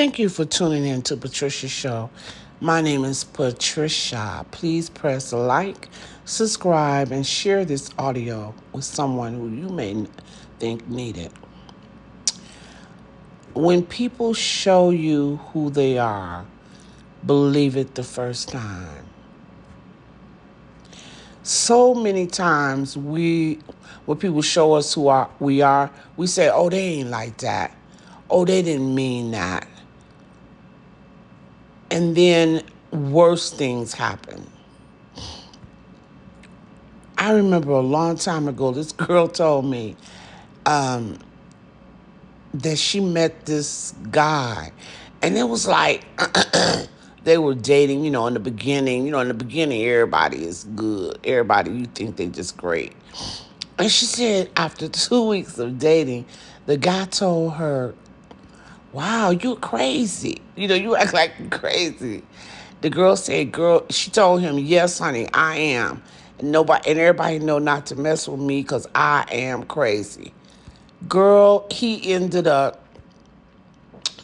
Thank you for tuning in to Patricia's Show. My name is Patricia. Please press like, subscribe, and share this audio with someone who you may think need it. When people show you who they are, believe it the first time. So many times when people show us we are, we say, "Oh, they ain't like that. Oh, they didn't mean that." And then worse things happen. I remember a long time ago, this girl told me that she met this guy. And it was like they were dating, in the beginning. In the beginning, everybody is good. Everybody, you think they just great. And she said after 2 weeks of dating, the guy told her, "Wow, you're crazy. You act like you're crazy." The girl said, she told him, "Yes, honey, I am. And everybody know not to mess with me because I am crazy." Girl, he ended up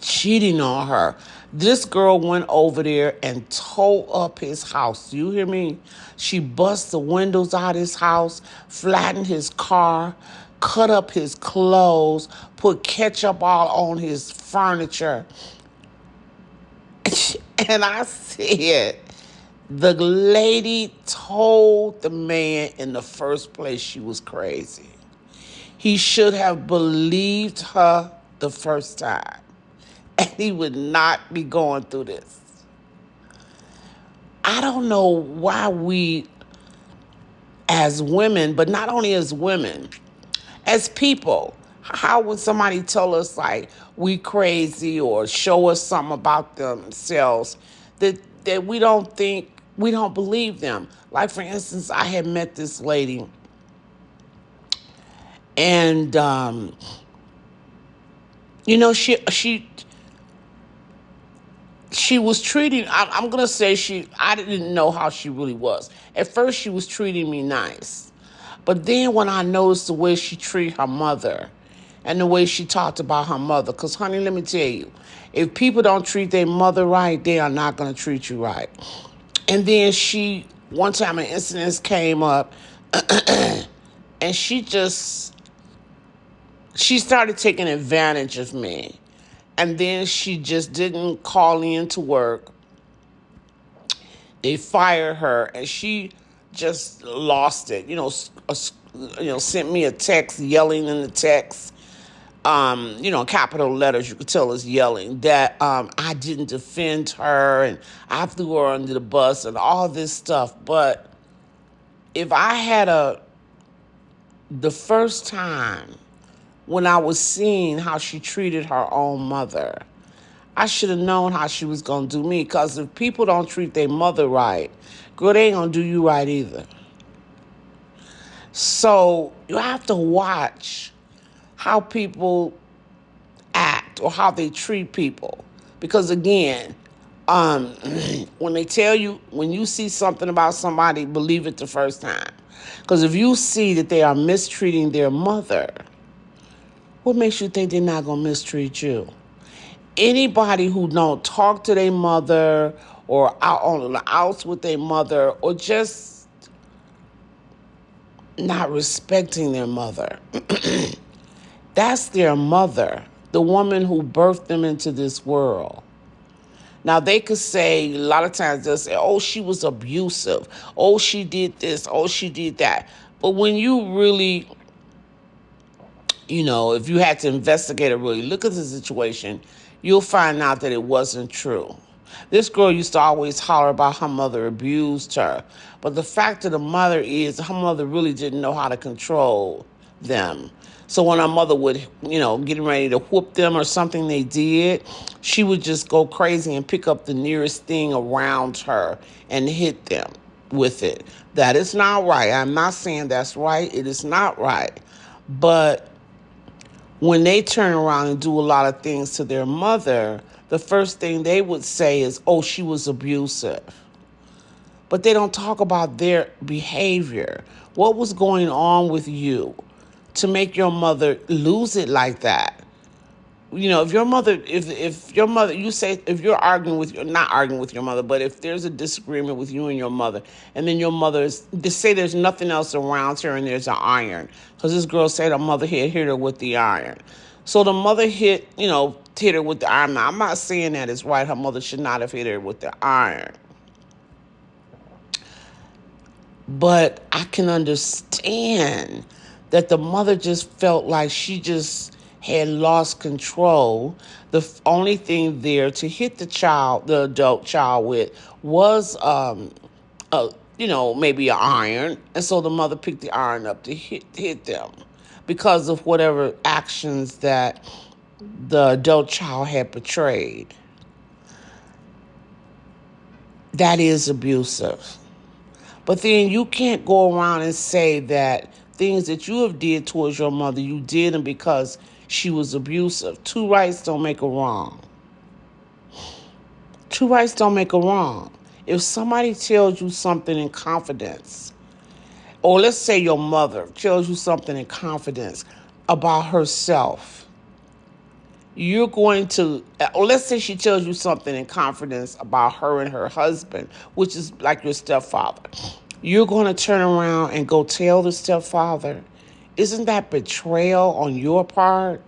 cheating on her. This girl went over there and tore up his house. You hear me? She bust the windows out his house, flattened his car, cut up his clothes, put ketchup all on his furniture. And I said, the lady told the man in the first place she was crazy. He should have believed her the first time, and he would not be going through this. I don't know why we, as women, but not only as women, as people, how would somebody tell us like we crazy or show us something about themselves that we don't believe them? Like, for instance, I had met this lady, and she was treating. I'm gonna say I didn't know how she really was. At first, she was treating me nice, but then when I noticed the way she treated her mother, and the way she talked about her mother, because honey, let me tell you, if people don't treat their mother right, they are not gonna treat you right. And then one time an incident came up, and she started taking advantage of me. And then she just didn't call in to work. They fired her, and she just lost it. Sent me a text yelling in the text. Capital letters, you could tell us yelling that I didn't defend her and I threw her under the bus and all this stuff. But if I had the first time when I was seeing how she treated her own mother, I should have known how she was going to do me. Because if people don't treat their mother right, girl, they ain't going to do you right either. So you have to watch how people act or how they treat people. Because again, when they tell you, when you see something about somebody, believe it the first time. Because if you see that they are mistreating their mother, what makes you think they're not going to mistreat you? Anybody who don't talk to their mother or out on the outs with their mother or just not respecting their mother, that's their mother, the woman who birthed them into this world. Now, they could say, a lot of times they'll say, "Oh, she was abusive. Oh, she did this. Oh, she did that." But when you really, if you had to investigate or really look at the situation, you'll find out that it wasn't true. This girl used to always holler about her mother abused her. But the fact of the matter is, her mother really didn't know how to control them. So when her mother would, getting ready to whoop them or something they did, she would just go crazy and pick up the nearest thing around her and hit them with it. That is not right. I'm not saying that's right. It is not right. But when they turn around and do a lot of things to their mother, the first thing they would say is, "Oh, she was abusive." But they don't talk about their behavior. What was going on with you to make your mother lose it like that? if your mother, if your mother, you say, if you're arguing with, not arguing with your mother, but if there's a disagreement with you and your mother, and then your mother's, just say there's nothing else around her and there's an iron, because this girl said her mother hit her with the iron. So the mother hit her with the iron. Now, I'm not saying that it's right. Her mother should not have hit her with the iron. But I can understand that the mother just felt like she just had lost control. The only thing there to hit the adult child with was, a, maybe an iron. And so the mother picked the iron up to hit them because of whatever actions that the adult child had portrayed. That is abusive. But then you can't go around and say that things that you have did towards your mother, you did them because she was abusive. Two rights don't make a wrong. Two rights don't make a wrong. If somebody tells you something in confidence, or let's say your mother tells you something in confidence about herself, you're going to, or let's say she tells you something in confidence about her and her husband, which is like your stepfather. You're going to turn around and go tell the stepfather. Isn't that betrayal on your part?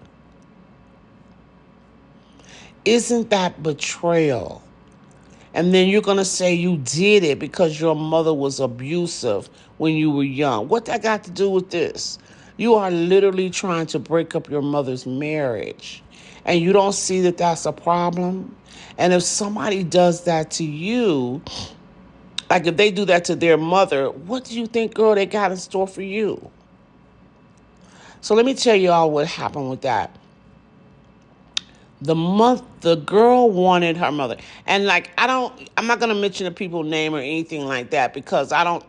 Isn't that betrayal? And then you're going to say you did it because your mother was abusive when you were young. What that got to do with this? You are literally trying to break up your mother's marriage. And you don't see that that's a problem? And if somebody does that to you, like if they do that to their mother, what do you think, girl, they got in store for you? So let me tell you all what happened with that. The girl wanted her mother. And like, I'm not going to mention the people's name or anything like that because I don't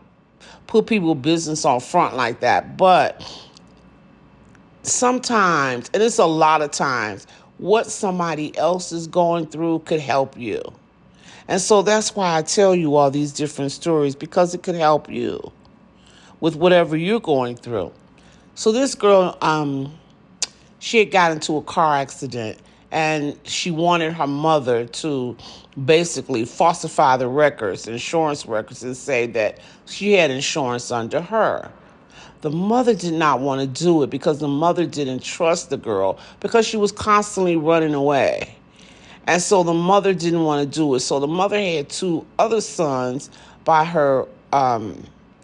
put people's business on front like that. But sometimes, and it's a lot of times, what somebody else is going through could help you. And so that's why I tell you all these different stories, because it could help you with whatever you're going through. So this girl, she had got into a car accident and she wanted her mother to basically falsify the records, insurance records, and say that she had insurance under her. The mother did not want to do it because the mother didn't trust the girl because she was constantly running away. And so the mother didn't want to do it. So the mother had two other sons by her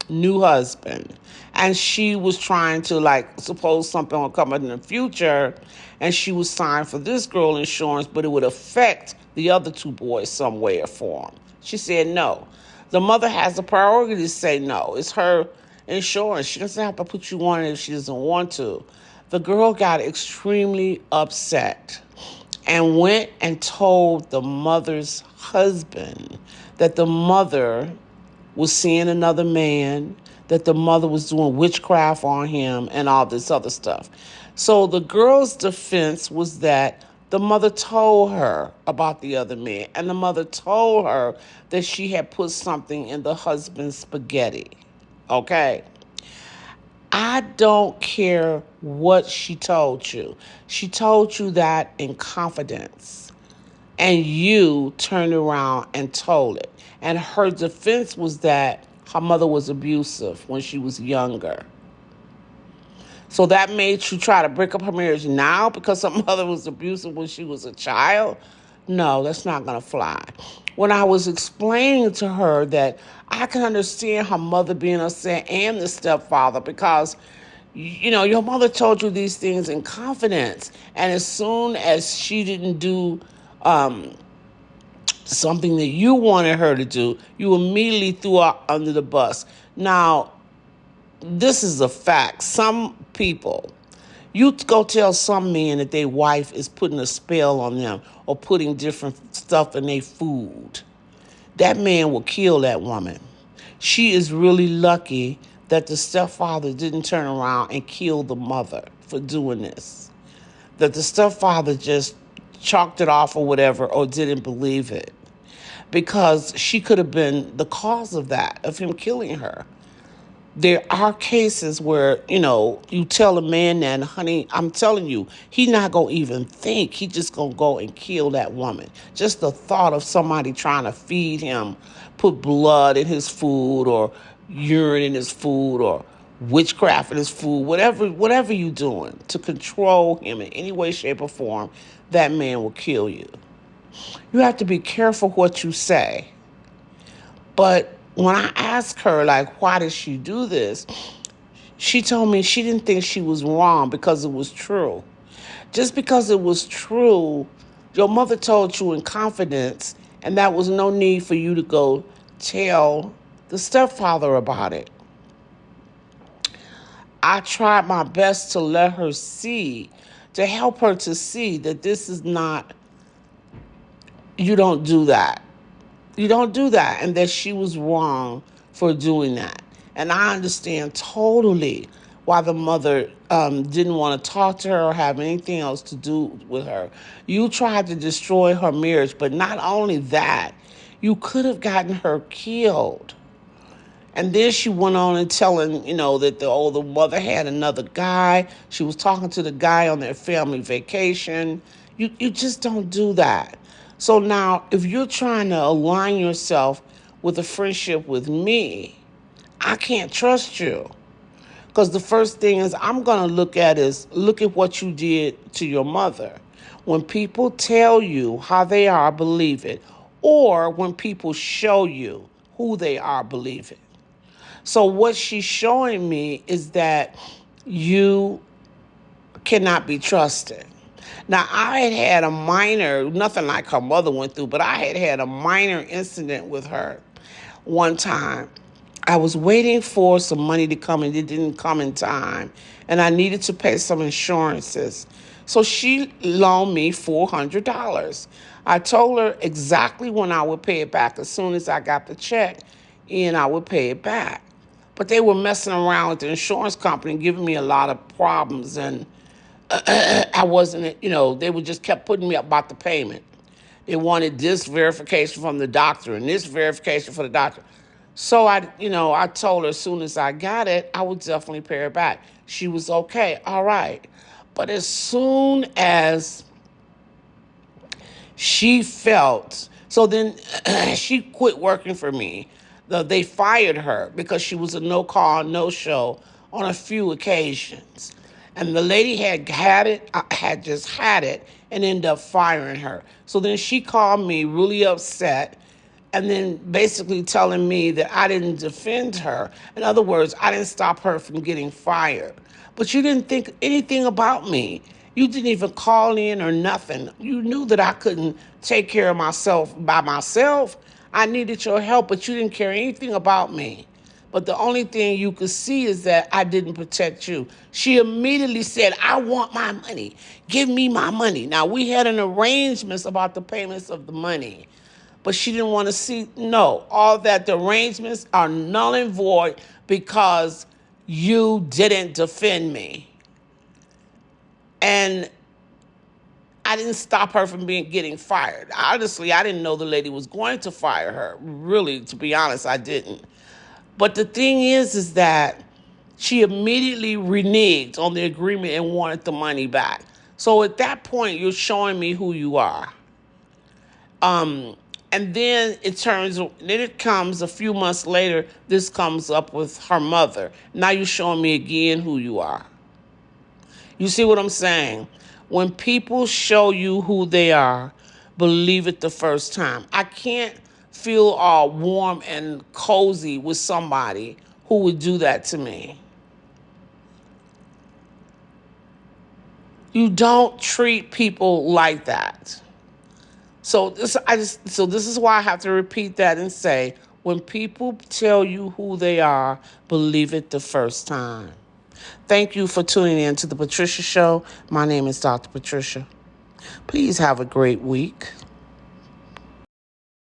new husband. And she was trying to, like, suppose something will come in the future, and she was signed for this girl insurance, but it would affect the other two boys some way or form. She said no. The mother has the priority to say no. It's her insurance. She doesn't have to put you on it if she doesn't want to. The girl got extremely upset and went and told the mother's husband that the mother was seeing another man, that the mother was doing witchcraft on him, and all this other stuff. So the girl's defense was that the mother told her about the other man, and the mother told her that she had put something in the husband's spaghetti. Okay? I don't care what she told you. She told you that in confidence. And you turned around and told it. And her defense was that her mother was abusive when she was younger. So that made you try to break up her marriage now because her mother was abusive when she was a child? No, that's not going to fly. When I was explaining to her that I can understand her mother being upset and the stepfather because, your mother told you these things in confidence. And as soon as she didn't do something that you wanted her to do, you immediately threw her under the bus. Now, this is a fact. Some people, you go tell some men that their wife is putting a spell on them or putting different stuff in their food. That man will kill that woman. She is really lucky that the stepfather didn't turn around and kill the mother for doing this. That the stepfather just chalked it off or whatever or didn't believe it. Because she could have been the cause of that, of him killing her. There are cases where, you tell a man that, honey, I'm telling you, he not going to even think. He just going to go and kill that woman. Just the thought of somebody trying to feed him, put blood in his food or urine in his food or witchcraft in his food, whatever you doing to control him in any way, shape, or form, that man will kill you. You have to be careful what you say. But when I asked her, like, why did she do this? She told me she didn't think she was wrong because it was true. Just because it was true, your mother told you in confidence, and that was no need for you to go tell the stepfather about it. I tried my best to let her see, to help her to see that this is not, you don't do that. You don't do that, and that she was wrong for doing that. And I understand totally why the mother didn't want to talk to her or have anything else to do with her. You tried to destroy her marriage, but not only that, you could have gotten her killed. And then she went on and telling, that the mother had another guy. She was talking to the guy on their family vacation. You just don't do that. So now, if you're trying to align yourself with a friendship with me, I can't trust you. Because the first thing is I'm going to look at what you did to your mother. When people tell you how they are, believe it. Or when people show you who they are, believe it. So what she's showing me is that you cannot be trusted. Now, I had a minor, nothing like her mother went through, but I had a minor incident with her one time. I was waiting for some money to come and it didn't come in time. And I needed to pay some insurances. So she loaned me $400. I told her exactly when I would pay it back. As soon as I got the check, and I would pay it back. But they were messing around with the insurance company, giving me a lot of problems. And I wasn't, they would just kept putting me up about the payment. They wanted this verification from the doctor and this verification for the doctor. So I told her as soon as I got it, I would definitely pay her back. She was okay, all right. But as soon as she felt, so then she quit working for me. They fired her because she was a no-call, no-show on a few occasions. And the lady had just had it and ended up firing her. So then she called me really upset and then basically telling me that I didn't defend her. In other words, I didn't stop her from getting fired. But you didn't think anything about me. You didn't even call in or nothing. You knew that I couldn't take care of myself by myself. I needed your help, but you didn't care anything about me. But the only thing you could see is that I didn't protect you. She immediately said, I want my money. Give me my money. Now, we had an arrangement about the payments of the money. But she didn't want to see, no, all that the arrangements are null and void because you didn't defend me. And I didn't stop her from getting fired. Honestly, I didn't know the lady was going to fire her. Really, to be honest, I didn't. But the thing is that she immediately reneged on the agreement and wanted the money back. So at that point, you're showing me who you are. And then it comes a few months later, this comes up with her mother. Now you're showing me again who you are. You see what I'm saying? When people show you who they are, believe it the first time. I can't feel all warm and cozy with somebody who would do that to me. You don't treat people like that. So this is why I have to repeat that and say, when people tell you who they are, believe it the first time. Thank you for tuning in to The Patricia Show. My name is Dr. Patricia. Please have a great week.